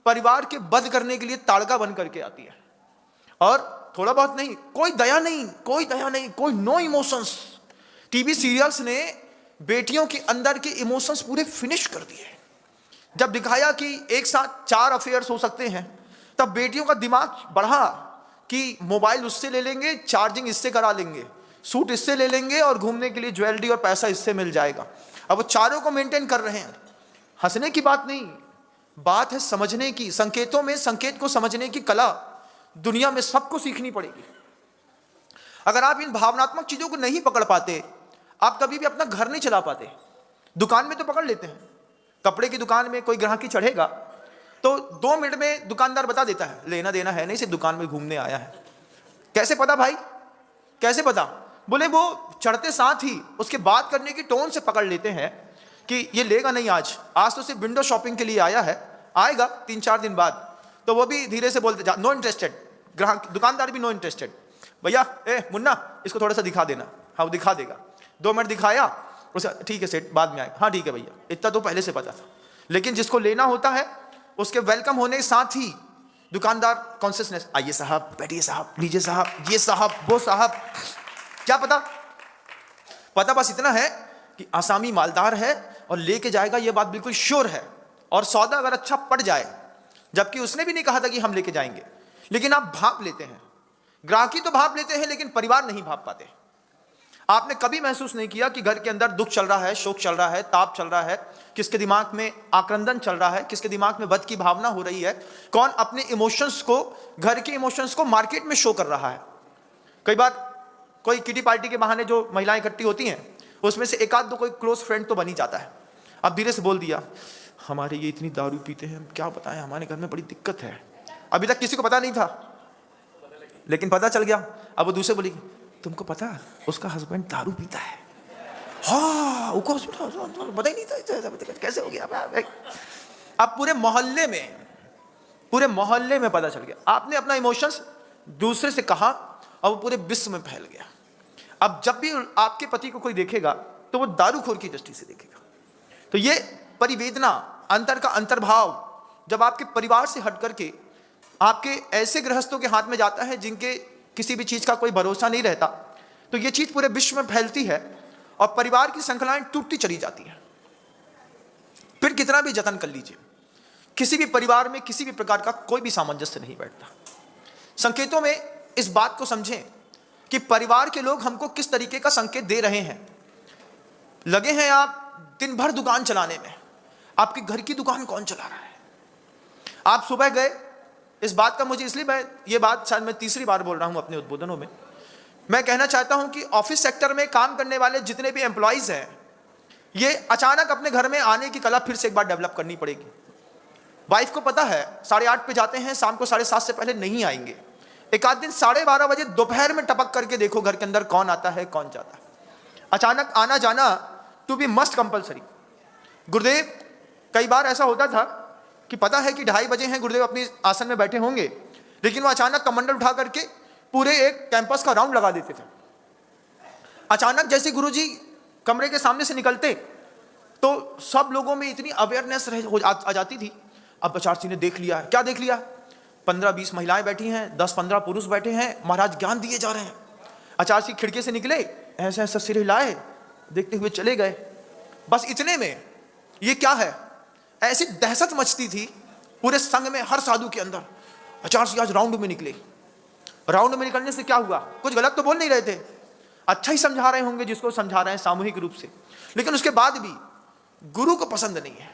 परिवार के बद करने के लिए ताड़का बन करके आती है। और थोड़ा बहुत नहीं, कोई दया नहीं, कोई दया नहीं, कोई नो इमोशंस। टीवी सीरियल्स ने बेटियों के अंदर के इमोशंस पूरे फिनिश कर दिए। जब दिखाया कि एक साथ 4 अफेयर्स हो सकते हैं, तब बेटियों का दिमाग बढ़ा कि मोबाइल उससे ले लेंगे, चार्जिंग इससे करा लेंगे, सूट इससे ले लेंगे, और घूमने के लिए ज्वेलरी और पैसा इससे मिल जाएगा। अब वो चारों को मेंटेन कर रहे हैं। हंसने की बात नहीं, बात है समझने की। संकेतों में संकेत को समझने की कला दुनिया में सबको सीखनी पड़ेगी। अगर आप इन भावनात्मक चीजों को नहीं पकड़ पाते, आप कभी भी अपना घर नहीं चला पाते। दुकान में तो पकड़ लेते हैं, कपड़े की दुकान में कोई ग्राहकी चढ़ेगा तो 2 मिनट में दुकानदार बता देता है लेना देना है नहीं, सिर्फ दुकान में घूमने आया है। कैसे पता भाई, कैसे पता? बोले वो चढ़ते साथ ही उसके बात करने की टोन से पकड़ लेते हैं कि ये लेगा नहीं, आज तो सिर्फ विंडो शॉपिंग के लिए आया है, आएगा 3-4 दिन बाद। तो वो भी धीरे से बोलते नो इंटरेस्टेड, ग्राहक दुकानदार भी नो इंटरेस्टेड। भैया मुन्ना इसको थोड़ा सा दिखा देना, हाँ वो दिखा देगा। 2 मिनट दिखाया, उसे ठीक है सेठ बाद में आएगा, हाँ ठीक है भैया, इतना तो पहले से पता था। लेकिन जिसको लेना होता है उसके वेलकम होने के साथ ही दुकानदार कॉन्शियसनेस, आइए साहब, बैठिए साहब, लीजिए साहब, ये साहब, वो साहब। क्या पता? पता बस इतना है कि आसामी मालदार है और लेके जाएगा, ये बात बिल्कुल श्योर है। और सौदा अगर अच्छा पड़ जाए, जबकि उसने भी नहीं कहा था कि हम लेके जाएंगे, लेकिन आप भाप लेते हैं। ग्राहकी तो भाप लेते हैं, लेकिन परिवार नहीं भाप पाते। आपने कभी महसूस नहीं किया कि घर के अंदर दुख चल रहा है, शोक चल रहा है, ताप चल रहा है, किसके दिमाग में आक्रंदन चल रहा है, किसके दिमाग में वध की भावना हो रही है, कौन अपने इमोशंस को, घर के इमोशंस को मार्केट में शो कर रहा है। कई बार कोई किटी पार्टी के बहाने जो महिलाएं इकट्ठी होती हैं, उसमें से 1-2 कोई क्लोज फ्रेंड तो बन ही जाता है। अब धीरे से बोल दिया, हमारे ये इतनी दारू पीते हैं, हम क्या बताएं, हमारे घर में बड़ी दिक्कत है। अभी तक किसी को पता नहीं था, लेकिन पता चल गया। अब वो दूसरे बोलेगी तुमको पता उसका हस्बैंड दारू पीता है। हाँ, उसको पता ही नहीं था, कैसे हो गया? अब पूरे मोहल्ले में पता चल गया। आपने अपना इमोशंस दूसरे से कहा और वो पूरे विश्व में फैल गया। अब जब भी आपके पति को कोई देखेगा तो वो दारूखोर की दृष्टि से देखेगा। तो ये परिवेदना, अंतर का अंतर्भाव जब आपके परिवार से हट करके आपके ऐसे गृहस्थों के हाथ में जाता है जिनके किसी भी चीज का कोई भरोसा नहीं रहता, तो ये चीज पूरे विश्व में फैलती है और परिवार की श्रृंखलाएं टूटती चली जाती है। फिर कितना भी जतन कर लीजिए, किसी भी परिवार में किसी भी प्रकार का कोई भी सामंजस्य नहीं बैठता। संकेतों में इस बात को समझें कि परिवार के लोग हमको किस तरीके का संकेत दे रहे हैं। लगे हैं आप दिन भर दुकान चलाने में, आपके घर की दुकान कौन चला रहा है? आप सुबह गए, इस बात का मुझे इसलिए, मैं ये बात शायद मैं तीसरी बार बोल रहा हूं अपने उद्बोधनों में, मैं कहना चाहता हूं कि ऑफिस सेक्टर में काम करने वाले जितने भी एम्प्लॉइज हैं, ये अचानक अपने घर में आने की कला फिर से एक बार डेवलप करनी पड़ेगी। वाइफ को पता है 8:30 पे जाते हैं, शाम को 7:30 से पहले नहीं आएंगे। एक आध दिन 12:30 बजे दोपहर में टपक करके देखो घर के अंदर कौन आता है कौन जाता है। अचानक आना जाना टू बी मस्ट कंपलसरी। गुरुदेव, कई बार ऐसा होता था कि पता है कि 2:30 बजे हैं, गुरुदेव अपनी आसन में बैठे होंगे, लेकिन वो अचानक कमंडल उठा करके पूरे एक कैंपस का राउंड लगा देते थे। अचानक जैसे गुरुजी कमरे के सामने से निकलते तो सब लोगों में इतनी अवेयरनेस आ जाती थी। अब आचार्य जी ने देख लिया है। क्या देख लिया? 15-20 महिलाएं बैठी हैं, 10-15 पुरुष बैठे हैं, महाराज ज्ञान दिए जा रहे हैं। आचार्य जी खिड़की से निकले, ऐसे ऐसा सिर हिलाए, देखते हुए चले गए। बस इतने में ये क्या है, ऐसी दहशत मचती थी पूरे संघ में, हर साधु के अंदर। आचार्य जी आज राउंड में निकले। राउंड में निकलने से क्या हुआ? कुछ गलत तो बोल नहीं रहे थे, अच्छा ही समझा रहे होंगे जिसको समझा रहे हैं सामूहिक रूप से, लेकिन उसके बाद भी गुरु को पसंद नहीं है।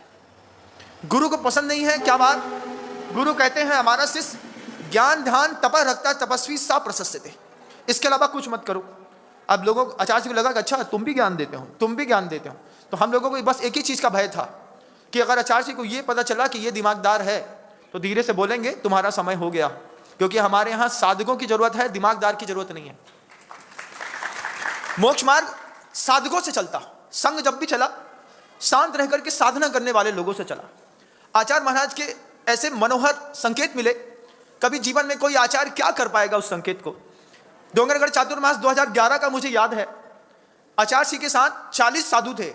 गुरु को पसंद नहीं है। क्या बात? गुरु कहते हैं हमारा शिष्य ज्ञान ध्यान तप रखता तपस्वी सा प्रशस्यते, इसके अलावा कुछ मत करो। अब लोगों को, आचार्य को लगा कि अच्छा तुम भी ज्ञान देते हो, तुम भी ज्ञान देते हो। तो हम लोगों को बस एक ही चीज का भय था कि अगर आचार्य जी को ये पता चला कि ये दिमागदार है तो धीरे से बोलेंगे तुम्हारा समय हो गया, क्योंकि हमारे यहाँ साधकों की जरूरत है, दिमागदार की जरूरत नहीं है। मोक्ष मार्ग साधकों से चलता। संघ जब भी चला शांत रह करके साधना करने वाले लोगों से चला। आचार्य महाराज के ऐसे मनोहर संकेत मिले, कभी जीवन में कोई आचार्य क्या कर पाएगा उस संकेत को। डोंगरगढ़ चातुर्मास 2011 का मुझे याद है, आचार्य जी के साथ 40 साधु थे।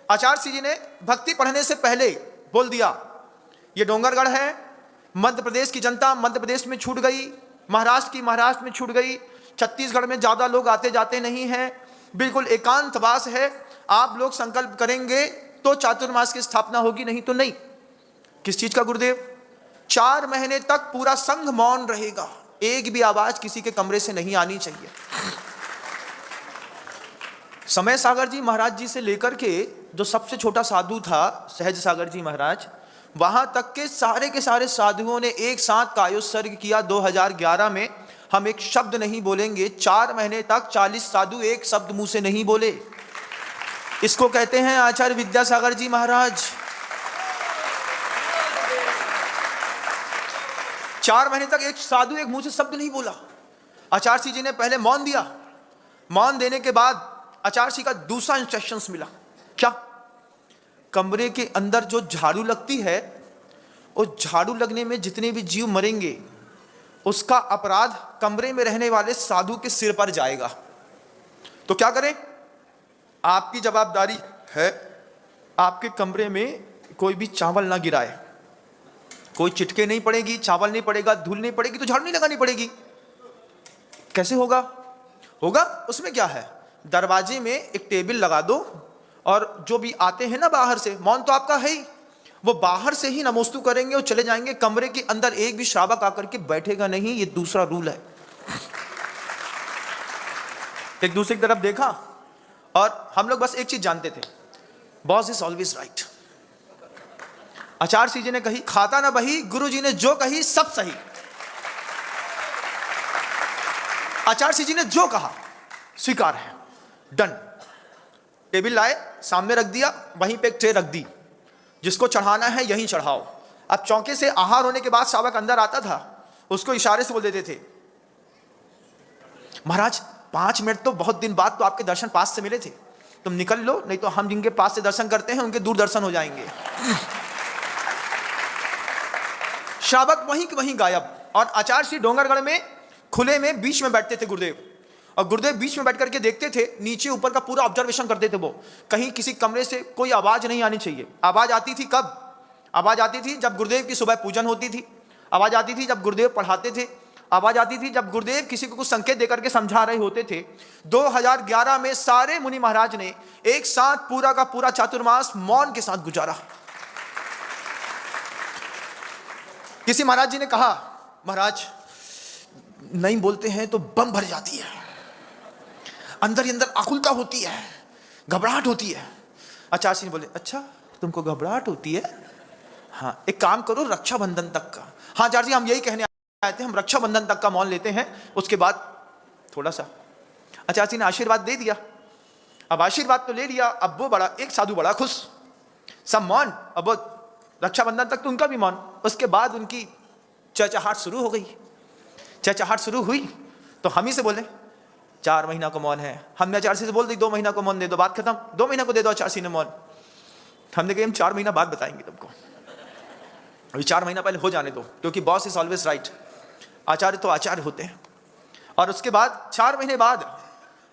आचार्य जी ने भक्ति पढ़ने से पहले बोल दिया ये डोंगरगढ़ है, मध्य प्रदेश की जनता मध्य प्रदेश में छूट गई, महाराष्ट्र की महाराष्ट्र में छूट गई, छत्तीसगढ़ में ज्यादा लोग आते जाते नहीं हैं, बिल्कुल एकांतवास है। आप लोग संकल्प करेंगे तो चातुर्मास की स्थापना होगी, नहीं तो नहीं। किस चीज का गुरुदेव? 4 महीने तक पूरा संघ मौन रहेगा, एक भी आवाज किसी के कमरे से नहीं आनी चाहिए। समय सागर जी महाराज जी से लेकर के जो सबसे छोटा साधु था सहज सागर जी महाराज, वहां तक के सारे साधुओं ने एक साथ कायोत्सर्ग किया 2011 में। हम एक शब्द नहीं बोलेंगे। 4 महीने तक 40 साधु एक शब्द मुंह से नहीं बोले। इसको कहते हैं आचार्य विद्यासागर जी महाराज। 4 महीने तक एक साधु एक मुंह से शब्द नहीं बोला। आचार्य जी ने पहले मौन दिया। मौन देने के बाद आचार्य जी का दूसरा इंस्ट्रक्शंस मिला। क्या? कमरे के अंदर जो झाड़ू लगती है, उस झाड़ू लगने में जितने भी जीव मरेंगे उसका अपराध कमरे में रहने वाले साधु के सिर पर जाएगा। तो क्या करें? आपकी जवाबदारी है आपके कमरे में कोई भी चावल ना गिराए, कोई चिटके नहीं पड़ेगी, चावल नहीं पड़ेगा, धूल नहीं पड़ेगी, तो झाड़ू नहीं लगानी पड़ेगी। कैसे होगा? होगा उसमें क्या है, दरवाजे में एक टेबल लगा दो और जो भी आते हैं ना बाहर से, मौन तो आपका है ही, वो बाहर से ही नमोस्तु करेंगे और चले जाएंगे। कमरे के अंदर एक भी श्रावक आकर के बैठेगा नहीं। ये दूसरा रूल है। एक दूसरे की तरफ देखा और हम लोग बस एक चीज जानते थे, बॉस इज ऑलवेज राइट। आचार्य जी ने कही खाता ना बही, गुरु जी ने जो कही सब सही। आचार्य जी ने जो कहा स्वीकार है, डन। टेबल लाए, सामने रख दिया, वहीं पे एक ट्रे रख दी, जिसको चढ़ाना है यहीं चढ़ाओ। अब चौके से आहार होने के बाद शावक अंदर आता था, उसको इशारे से बोल देते थे महाराज 5 मिनट तो बहुत दिन बाद तो आपके दर्शन पास से मिले थे, तुम निकल लो, नहीं तो हम जिनके पास से दर्शन करते हैं उनके दूर दर्शन हो जाएंगे। श्रावक वहीं के वहीं गायब। और आचार्य श्री डोंगरगढ़ में खुले में बीच में बैठते थे गुरुदेव, और गुरुदेव बीच में बैठ करके देखते थे, नीचे ऊपर का पूरा ऑब्जर्वेशन करते थे। वो कहीं किसी कमरे से कोई आवाज नहीं आनी चाहिए। आवाज आती थी कब? आवाज आती थी जब गुरुदेव की सुबह पूजन होती थी, आवाज आती थी जब गुरुदेव पढ़ाते थे, आवाज आती थी जब गुरुदेव किसी को कुछ संकेत देकर के समझा रहे होते थे। 2011 में सारे मुनि महाराज ने एक साथ पूरा का पूरा चातुर्मास मौन के साथ गुजारा। किसी महाराज जी ने कहा, महाराज नहीं बोलते हैं तो बम भर जाती है, अंदर ही अंदर आकुलता होती है, घबराहट होती है। आचार्य सिंह बोले, अच्छा तुमको घबराहट होती है? हाँ, एक काम करो, रक्षाबंधन तक का। हाँ आचार्य जी, हम यही कहने आए थे, हम रक्षाबंधन तक का मौन लेते हैं, उसके बाद थोड़ा सा। आचार्य सिंह ने आशीर्वाद दे दिया। अब आशीर्वाद तो ले लिया, अब वो बड़ा, एक साधु बड़ा खुश, सब मौन, अब वो रक्षाबंधन तक तो उनका भी मौन। उसके बाद उनकी चहचहाट शुरू हो गई। चहचहाट शुरू हुई तो हम ही से बोले 4 महीना को मौन है। हमने आचार्य से बोल दी 2 महीना को मौन दे दो, बात खत्म, 2 महीना को दे दो आचार्य ने मौन। हमने कहा हम 4 महीना बाद बताएंगे तुमको, अभी 4 महीना पहले हो जाने दो, क्योंकि बॉस इज ऑलवेज राइट। आचार्य तो आचार्य होते हैं। और उसके बाद 4 महीने बाद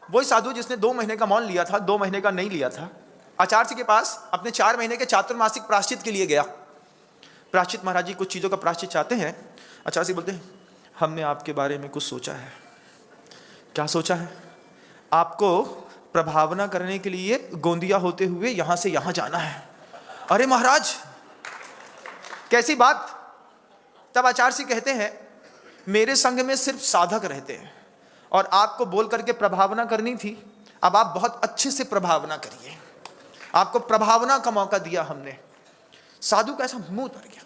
वही साधु जिसने 2 महीने का मौन लिया था, 2 महीने का नहीं लिया था, आचार्य जी के पास अपने 4 महीने के चातुर्मासिक प्रायश्चित के लिए गया। प्रायश्चित, महाराज जी कुछ चीज़ों का प्रायश्चित चाहते हैं। आचार्य जी बोलते हैं, हमने आपके बारे में कुछ सोचा है। क्या सोचा है? आपको प्रभावना करने के लिए गोंदिया होते हुए यहां से यहां जाना है। अरे महाराज कैसी बात? तब आचार्य जी कहते हैं, मेरे संग में सिर्फ साधक रहते हैं और आपको बोल करके प्रभावना करनी थी, अब आप बहुत अच्छे से प्रभावना करिए, आपको प्रभावना का मौका दिया हमने। साधु का ऐसा मुंह उतर गया।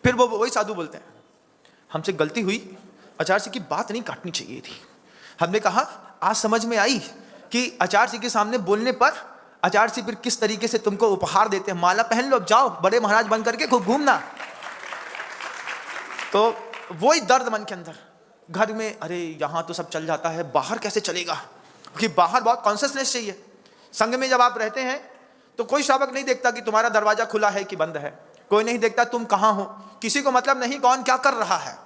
फिर वो वही साधु बोलते हैं, हमसे गलती हुई, आचार्य जी की बात नहीं काटनी चाहिए थी। हमने कहा आज समझ में आई कि आचार्य जी के सामने बोलने पर आचार्य जी फिर किस तरीके से तुमको उपहार देते हैं। माला पहन लो, जाओ बड़े महाराज बन करके खूब घूमना। तो वही दर्द मन के अंदर, घर में अरे यहाँ तो सब चल जाता है, बाहर कैसे चलेगा? क्योंकि बाहर बहुत कॉन्शियसनेस चाहिए। संघ में जब आप रहते हैं तो कोई श्रावक नहीं देखता कि तुम्हारा दरवाजा खुला है कि बंद है, कोई नहीं देखता तुम कहाँ हो, किसी को मतलब नहीं कौन क्या कर रहा है,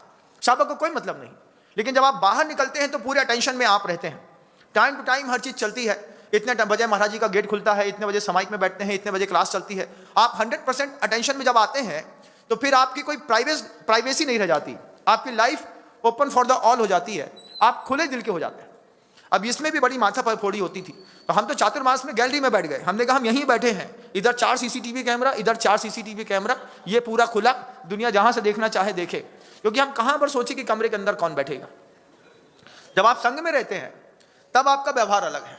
श्रावक को कोई मतलब नहीं। लेकिन जब आप बाहर निकलते हैं तो पूरे अटेंशन में आप रहते हैं, टाइम टू टाइम हर चीज़ चलती है। इतने बजे महाराज जी का गेट खुलता है, इतने बजे समाइक में बैठते हैं, इतने बजे क्लास चलती है। आप 100% अटेंशन में जब आते हैं तो फिर आपकी कोई प्राइवेसी नहीं रह जाती, आपकी life open for the all हो जाती है, आप खुले दिल के हो जाते हैं। अब इसमें भी बड़ी माथा पर फोड़ी होती थी। तो हम तो चातुर्मास में गैलरी में बैठ गए, हमने कहा हम यहीं बैठे हैं, इधर 4 CCTV कैमरा, इधर 4 CCTV कैमरा, ये पूरा खुला, दुनिया जहां से देखना चाहे देखे। क्योंकि हम कहां पर सोचे कि कमरे के अंदर कौन बैठेगा। जब आप संघ में रहते हैं तब आपका व्यवहार अलग है,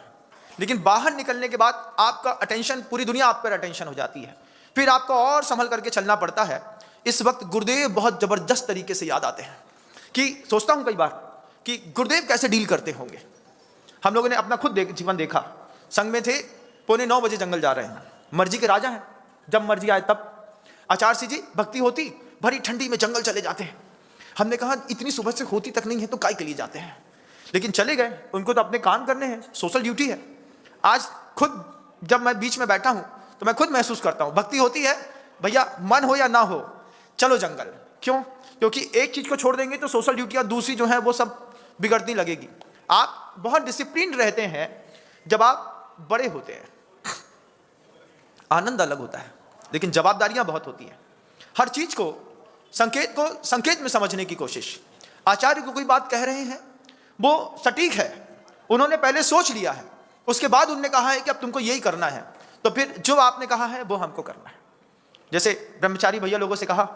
लेकिन बाहर निकलने के बाद आपका अटेंशन, पूरी दुनिया आप पर अटेंशन हो जाती है, फिर आपको और संभल करके चलना पड़ता है। इस वक्त गुरुदेव बहुत जबरदस्त तरीके से याद आते हैं कि सोचता हूं कई बार कि गुरुदेव कैसे डील करते होंगे। हम लोगों ने अपना खुद जीवन देखा, संघ में थे, 8:45 बजे जंगल जा रहे हैं, मर्जी के राजा हैं, जब मर्जी आए तब। आचार्य जी भक्ति होती, भरी ठंडी में जंगल चले जाते हैं। हमने कहा इतनी सुबह से होती तक नहीं है तो काय के लिए जाते हैं, लेकिन चले गए, उनको तो अपने काम करने हैं, सोशल ड्यूटी है। आज खुद जब मैं बीच में बैठा हूं तो मैं खुद महसूस करता हूं, भक्ति होती है भैया, मन हो या ना हो चलो जंगल। क्यों? क्योंकि एक चीज को छोड़ देंगे तो सोशल ड्यूटियां दूसरी जो है वो सब बिगड़ती लगेगी। आप बहुत डिसिप्लिन रहते हैं जब आप बड़े होते हैं, आनंद अलग होता है, लेकिन जवाबदारियां बहुत होती हैं। हर चीज को संकेत में समझने की कोशिश। आचार्य को कोई बात कह रहे हैं, वो सटीक है, उन्होंने पहले सोच लिया है, उसके बाद उन्होंने कहा है कि अब तुमको यही करना है, तो फिर जो आपने कहा है वो हमको करना है। जैसे ब्रह्मचारी भैया लोगों से कहा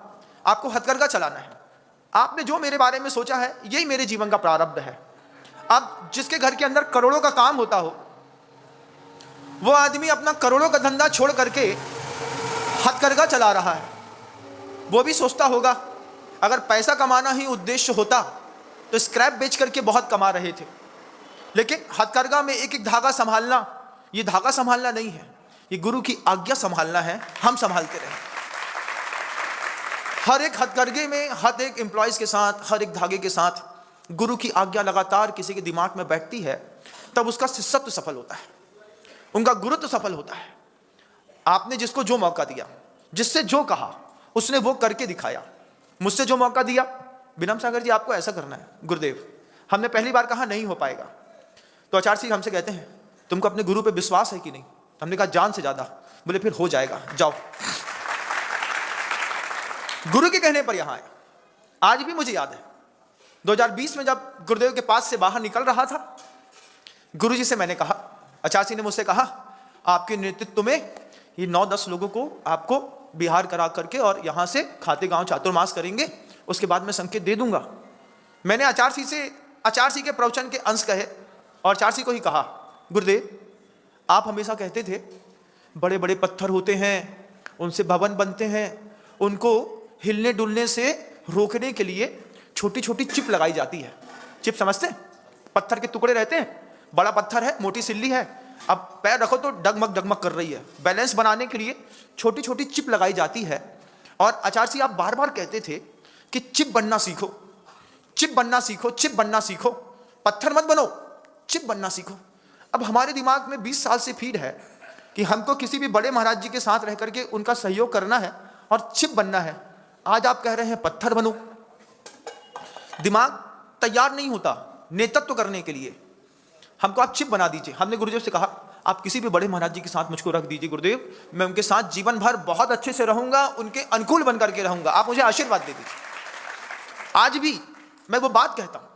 आपको हथकरघा चलाना है, आपने जो मेरे बारे में सोचा है यही मेरे जीवन का प्रारब्ध है। अब जिसके घर के अंदर करोड़ों का काम होता हो, वो आदमी अपना करोड़ों का धंधा छोड़ करके हथकरघा चला रहा है। वो भी सोचता होगा अगर पैसा कमाना ही उद्देश्य होता तो स्क्रैप बेच करके बहुत कमा रहे थे, लेकिन हथकरघा में एक एक धागा संभालना, ये धागा संभालना नहीं है, ये गुरु की आज्ञा संभालना है। हम संभालते रहे, हर एक हथकरघे में, हर एक एम्प्लॉयज के साथ, हर एक धागे के साथ गुरु की आज्ञा लगातार किसी के दिमाग में बैठती है, तब उसका शिष्यत्व सफल होता है, उनका गुरुत्व सफल होता है। आपने जिसको जो मौका दिया, जिससे जो कहा, उसने वो करके दिखाया। मुझसे जो मौका दिया, विनम्र सागर जी आपको ऐसा करना है गुरुदेव, हमने पहली बार कहा नहीं हो पाएगा, तो आचार्य सिंह हमसे कहते हैं तुमको अपने गुरु पे विश्वास है कि नहीं? हमने कहा जान से ज्यादा। बोले फिर हो जाएगा, जाओ। गुरु के कहने पर यहां आए। आज भी मुझे याद है 2020 में जब गुरुदेव के पास से बाहर निकल रहा था, गुरु जी से मैंने कहा, आचार्य सिंह ने मुझसे कहा आपके नेतृत्व में ये 9-10 लोगों को आपको बिहार करा करके और यहां से खाते गांव चातुर्मास करेंगे, उसके बाद मैं संकेत दे दूंगा। मैंने आचार्य सिंह के प्रवचन के अंश कहे और आचार्य सिंह को ही कहा, गुरुदेव आप हमेशा कहते थे बड़े बड़े पत्थर होते हैं, उनसे भवन बनते हैं, उनको हिलने डुलने से रोकने के लिए छोटी छोटी चिप लगाई जाती है। चिप समझते हैं? पत्थर के टुकड़े रहते हैं, बड़ा पत्थर है, मोटी सिल्ली है, अब पैर रखो तो डगमग डगमग कर रही है, बैलेंस बनाने के लिए छोटी छोटी चिप लगाई जाती है। और आचार्य जी आप बार बार कहते थे कि चिप बनना सीखो, चिप बनना सीखो, चिप बनना सीखो, पत्थर मत बनो, चिप बनना सीखो। अब हमारे दिमाग में 20 साल से फीड है कि हमको किसी भी बड़े महाराज जी के साथ रह करके उनका सहयोग करना है और चिप बनना है। आज आप कह रहे हैं पत्थर बनो। दिमाग तैयार नहीं होता नेतृत्व करने के लिए, हमको आप चिप बना दीजिए। हमने गुरुदेव से कहा आप किसी भी बड़े महाराज जी के साथ मुझको रख दीजिए गुरुदेव, मैं उनके साथ जीवन भर बहुत अच्छे से रहूंगा, उनके अनुकूल बन करके रहूंगा, आप मुझे आशीर्वाद दे दीजिए। आज भी मैं वो बात कहता हूं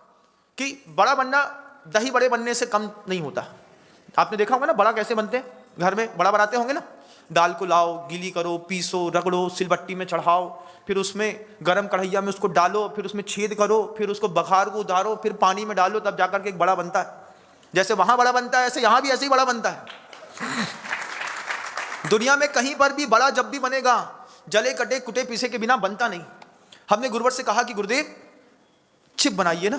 कि बड़ा बनना दही बड़े बनने से कम नहीं होता। आपने देखा होगा ना बड़ा कैसे बनते हैं, घर में बड़ा बनाते होंगे ना, दाल को लाओ, गीली करो, पीसो, रगड़ो, सिलबट्टी में चढ़ाओ, फिर उसमें गरम कढ़ैया में उसको डालो, फिर उसमें छेद करो, फिर उसको बघार को उतारो, फिर पानी में डालो, तब जाकर के एक बड़ा बनता है। जैसे वहां बड़ा बनता है ऐसे यहां भी ऐसे ही बड़ा बनता है। दुनिया में कहीं पर भी बड़ा जब भी बनेगा जले कटे कुटे पीसे के बिना बनता नहीं। हमने गुरुवर से कहा कि गुरुदेव चिप बनाइए ना,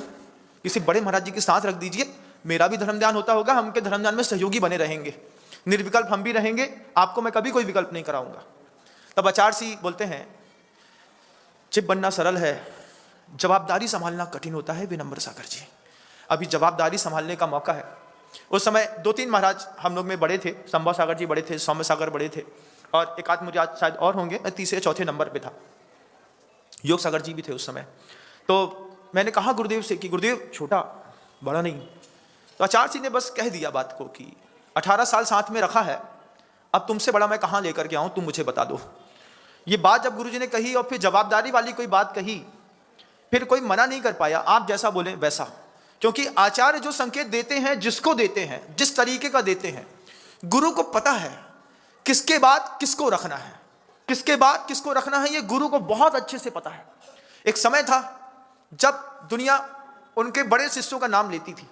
किसी बड़े महाराज जी के साथ रख दीजिए, मेरा भी धर्म ध्यान होता होगा, हम उनके धर्म ध्यान में सहयोगी बने रहेंगे, निर्विकल्प हम भी रहेंगे, आपको मैं कभी कोई विकल्प नहीं कराऊंगा। तब आचार्य सिंह बोलते हैं चिप बनना सरल है, जवाबदारी संभालना कठिन होता है विनम्र सागर जी। अभी जवाबदारी संभालने का मौका है। उस समय 2-3 महाराज हम लोग में बड़े थे, संभव सागर जी बड़े थे, सौम्य सागर बड़े थे, और एक आध मुझे आज शायद और होंगे, मैं 3-4 नंबर पे था। योग सागर जी भी थे उस समय। तो मैंने कहा गुरुदेव से कि गुरुदेव छोटा बड़ा नहीं। तो आचार्य सिंह ने बस कह दिया बात को कि 18 साल साथ में रखा है, अब तुमसे बड़ा मैं कहाँ लेकर के आऊँ, तुम मुझे बता दो। ये बात जब गुरुजी ने कही और फिर जवाबदारी वाली कोई बात कही, फिर कोई मना नहीं कर पाया, आप जैसा बोले वैसा। क्योंकि आचार्य जो संकेत देते हैं, जिसको देते हैं, जिस तरीके का देते हैं, गुरु को पता है किसके बाद किसको रखना है, किसके बाद किसको रखना है, ये गुरु को बहुत अच्छे से पता है। एक समय था जब दुनिया उनके बड़े शिष्यों का नाम लेती थी,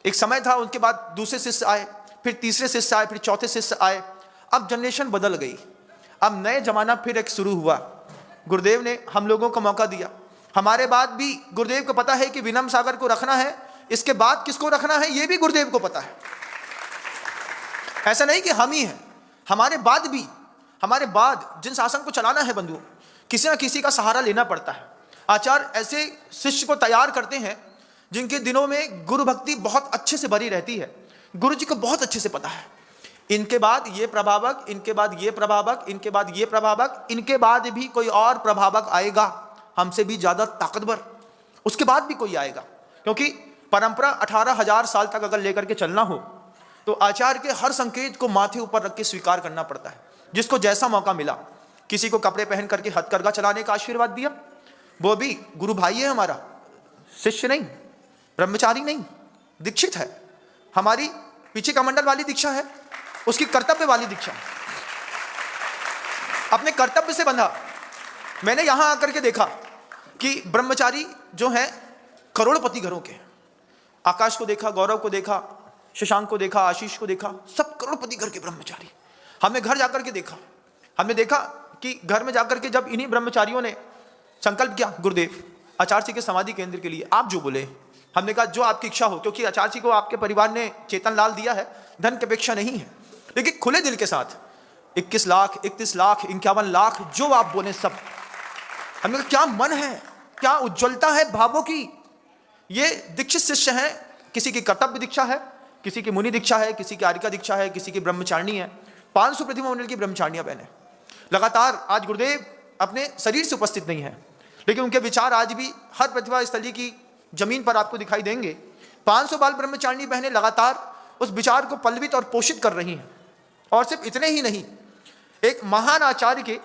एक समय था उनके बाद दूसरे शिष्य आए, फिर तीसरे शिष्य आए, फिर चौथे शिष्य आए। अब जनरेशन बदल गई, अब नए जमाना फिर एक शुरू हुआ। गुरुदेव ने हम लोगों को मौका दिया, हमारे बाद भी गुरुदेव को पता है कि विनम्र सागर को रखना है, इसके बाद किसको रखना है ये भी गुरुदेव को पता है। ऐसा नहीं कि हम ही हैं, हमारे बाद भी, हमारे बाद जिन शासन को चलाना है बंधुओं, किसी ना किसी का सहारा लेना पड़ता है। आचार्य ऐसे शिष्य को तैयार करते हैं जिनके दिनों में गुरु भक्ति बहुत अच्छे से भरी रहती है। गुरु जी को बहुत अच्छे से पता है इनके बाद ये प्रभावक, इनके बाद ये प्रभावक, इनके बाद ये प्रभावक, इनके बाद भी कोई और प्रभावक आएगा हमसे भी ज्यादा ताकतवर, उसके बाद भी कोई आएगा। क्योंकि परंपरा 18,000 साल तक अगर लेकर के चलना हो तो आचार्य के हर संकेत को माथे ऊपर रख के स्वीकार करना पड़ता है। जिसको जैसा मौका मिला, किसी को कपड़े पहन करके हथकरघा चलाने का आशीर्वाद दिया, वो भी गुरु भाई है हमारा, शिष्य नहीं, ब्रह्मचारी नहीं, दीक्षित है। हमारी पीछे कमंडल वाली दीक्षा है, उसकी कर्तव्य वाली दीक्षा, अपने कर्तव्य से बंधा। मैंने यहां आकर के देखा कि ब्रह्मचारी जो हैं करोड़पति घरों के, आकाश को देखा, गौरव को देखा, शशांक को देखा, आशीष को देखा, सब करोड़पति घर के ब्रह्मचारी। हमने घर जाकर के देखा, हमने देखा कि घर में जाकर के जब इन्हीं ब्रह्मचारियों ने संकल्प किया गुरुदेव आचार्य जी के समाधि केंद्र के लिए, आप जो बोले, हमने कहा जो आपकी इच्छा हो, क्योंकि आचार्य जी को आपके परिवार ने चेतन लाल दिया है, धन की अपेक्षा नहीं है, लेकिन खुले दिल के साथ 21 लाख, 31 लाख, 51 लाख, जो आप बोले सब। हमने कहा क्या मन है, क्या उज्ज्वलता है भावों की, ये दीक्षित शिष्य हैं, किसी की कर्तव्य दीक्षा है, किसी की मुनि दीक्षा है, किसी की आर्यिका दीक्षा है, किसी की ब्रह्मचारिणी है। 500 प्रतिमा मंडल की ब्रह्मचारिणियां बहनें लगातार, आज गुरुदेव अपने शरीर से उपस्थित नहीं है, लेकिन उनके विचार आज भी हर प्रतिभा स्थली की जमीन पर आपको दिखाई देंगे। 500 बाल ब्रह्मचारिणी बहनें लगातार उस विचार को पल्लवित और पोषित कर रही हैं। और सिर्फ इतने ही नहीं, एक महान आचार्य के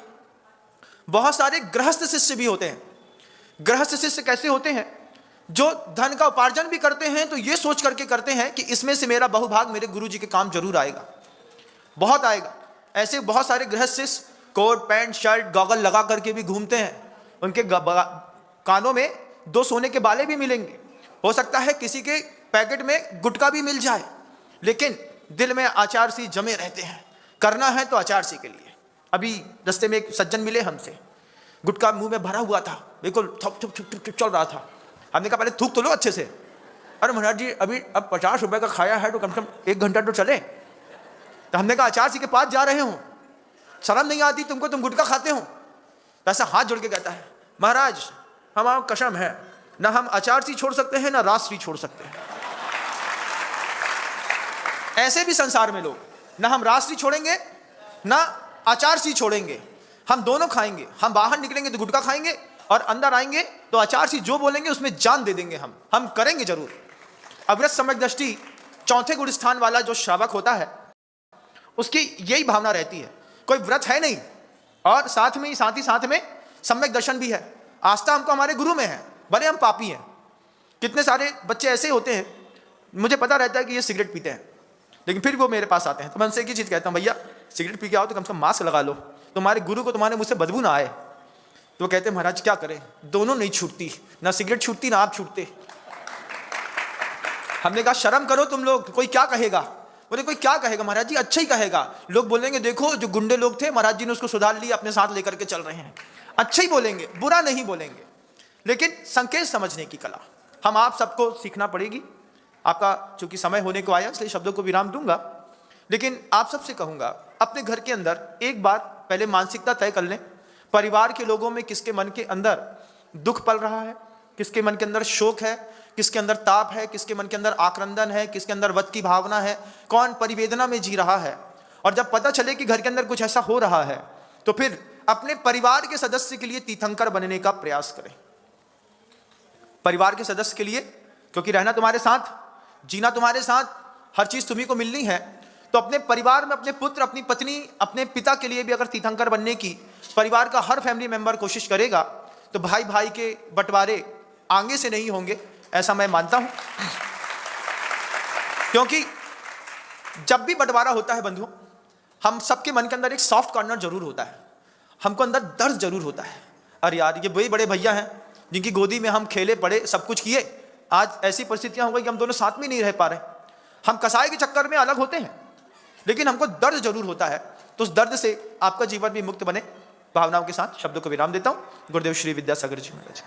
बहुत सारे गृहस्थ शिष्य भी होते हैं। गृहस्थ शिष्य कैसे होते हैं? जो धन का उपार्जन भी करते हैं तो ये सोच करके करते हैं कि इसमें से मेरा बहुभाग मेरे गुरु जी के काम जरूर आएगा, बहुत आएगा। ऐसे बहुत सारे गृहस्थ शिष्य कोट पैंट शर्ट गॉगल लगा करके भी घूमते हैं। उनके कानों में 2 सोने के बाले भी मिलेंगे, हो सकता है किसी के पैकेट में गुटखा भी मिल जाए, लेकिन दिल में आचार सी जमे रहते हैं। करना है तो आचार सी के लिए। अभी रास्ते में एक सज्जन मिले हमसे, गुटखा मुंह में भरा हुआ था, बिल्कुल थप थप थप थप चल रहा था। हमने कहा पहले थूक तो लो अच्छे से। अरे महाराज जी अभी अब 50 रुपए का खाया है तो कम से कम 1 घंटा तो चले। तो हमने कहा आचार सी के पास जा रहे हो, शर्म नहीं आती तुमको, तुम गुटखा खाते हो? ऐसा हाथ जोड़ के कहता है, महाराज हमारा कसम है, ना हम आचार सी छोड़ सकते हैं ना राष्ट्री छोड़ सकते हैं। ऐसे भी संसार में लोग, ना हम राष्ट्री छोड़ेंगे ना आचार सी छोड़ेंगे, हम दोनों खाएंगे। हम बाहर निकलेंगे तो गुटखा खाएंगे और अंदर आएंगे तो आचार सी जो बोलेंगे उसमें जान दे देंगे। हम करेंगे जरूर। अविरत सम्यक दृष्टि चौथे गुण स्थान वाला जो श्रावक होता है, उसकी यही भावना रहती है, कोई व्रत है नहीं और साथ ही साथ में सम्यक दर्शन भी है। आस्था हमको हमारे गुरु में है, भले हम पापी हैं। कितने सारे बच्चे ऐसे होते हैं, मुझे पता रहता है कि ये सिगरेट पीते हैं, लेकिन फिर वो मेरे पास आते हैं तो मैं उनसे एक ही चीज़ कहता हूँ, भैया सिगरेट पी के आओ तो कम से कम मास्क लगा लो, तुम्हारे गुरु को तुम्हारे मुँह से बदबू ना आए। तो वो कहते हैं महाराज क्या करें, दोनों नहीं छूटती, ना सिगरेट छूटती ना आप छूटते। हमने कहा शर्म करो तुम लोग, कोई क्या कहेगा? बोले कोई क्या कहेगा महाराज जी, अच्छा ही कहेगा। लोग बोलेंगे देखो जो गुंडे लोग थे महाराज जी ने उसको सुधार लिया, अपने साथ लेकर के चल रहे हैं। अच्छा ही बोलेंगे, बुरा नहीं बोलेंगे, लेकिन संकेत समझने की कला हम आप सबको सीखना पड़ेगी। आपका चूंकि समय होने को आया इसलिए शब्दों को विराम दूंगा, लेकिन आप सबसे कहूंगा अपने घर के अंदर एक बार पहले मानसिकता तय कर लें, परिवार के लोगों में किसके मन के अंदर दुख पल रहा है, किसके मन के अंदर शोक है, किसके अंदर ताप है, किसके मन के अंदर आक्रंदन है, किसके अंदर वध की भावना है, कौन परिवेदना में जी रहा है। और जब पता चले कि घर के अंदर कुछ ऐसा हो रहा है तो फिर अपने परिवार के सदस्य के लिए तीर्थंकर बनने का प्रयास करें। परिवार के सदस्य के लिए, क्योंकि रहना तुम्हारे साथ, जीना तुम्हारे साथ, हर चीज तुम्ही को मिलनी है, तो अपने परिवार में अपने पुत्र, अपनी पत्नी, अपने पिता के लिए भी अगर तीर्थंकर बनने की परिवार का हर फैमिली मेंबर कोशिश करेगा तो भाई भाई के बंटवारे आगे से नहीं होंगे, ऐसा मैं मानता हूं। क्योंकि जब भी बंटवारा होता है बंधुओं, हम सबके मन के अंदर एक सॉफ्ट कॉर्नर जरूर होता है, हमको अंदर दर्द जरूर होता है। अरे यार ये बड़े बड़े भैया हैं जिनकी गोदी में हम खेले पड़े, सब कुछ किए, आज ऐसी परिस्थितियां हो गई कि हम दोनों साथ में नहीं रह पा रहे। हम कसाई के चक्कर में अलग होते हैं, लेकिन हमको दर्द जरूर होता है। तो उस दर्द से आपका जीवन भी मुक्त बने, भावनाओं के साथ शब्दों को विराम देता हूं। गुरुदेव श्री विद्यासागर जी महाराज।